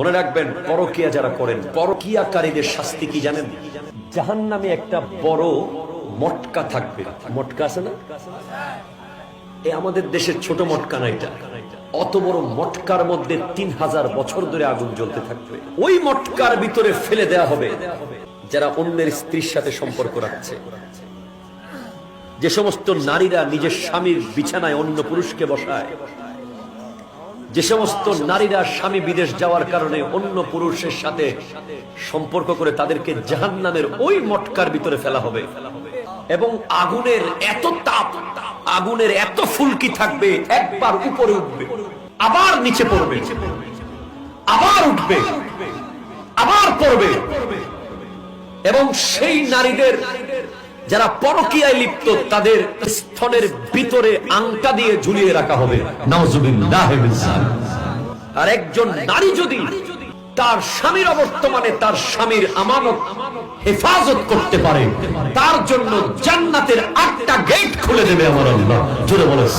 মনে রাখবেন, পরকিয়া যারা করেন, পরকিয়াকারীদের শাস্তি কি জানেন? জাহান্নামে একটা বড় মটকা থাকবে। মটকা আছে না? আমাদের দেশের ছোট মটকা না, এটা অত বড় মটকার মধ্যে 3000 বছর ধরে আগুন জ্বলতে থাকবে। ওই মটকার ভিতরে ফেলে দেয়া হবে যারা অন্যের স্ত্রীর সাথে সম্পর্ক রাখছে। যে সমস্ত নারীরা নিজের স্বামীর বিছানায় অন্য পুরুষকে বসায়, যে সমস্ত নারীরা স্বামী বিদেশ যাওয়ার কারণে অন্য পুরুষের সাথে সম্পর্ক করে, তাদেরকে জাহান্নামের ওই মটকার ভিতরে ফেলা হবে। এবং আগুনের এত তাপ, আগুনের এত ফুলকি থাকবে, একবার উপরে উঠবে, আবার নিচে পড়বে, আবার উঠবে, আবার পড়বে। এবং সেই নারীদের যারা পরকীয়ায় লিপ্ত, তাদের স্তনের ভিতরে আংটা দিয়ে ঝুলিয়ে রাখা হবে। নাউজুবিল্লাহ। আর একজন নারী যদি তার স্বামীর অবর্তমানে তার স্বামীর আমানত হেফাজত করতে পারে, তার জন্য জান্নাতের 8টা গেট খুলে দেবে আমার আল্লাহ। জোরে বলেন।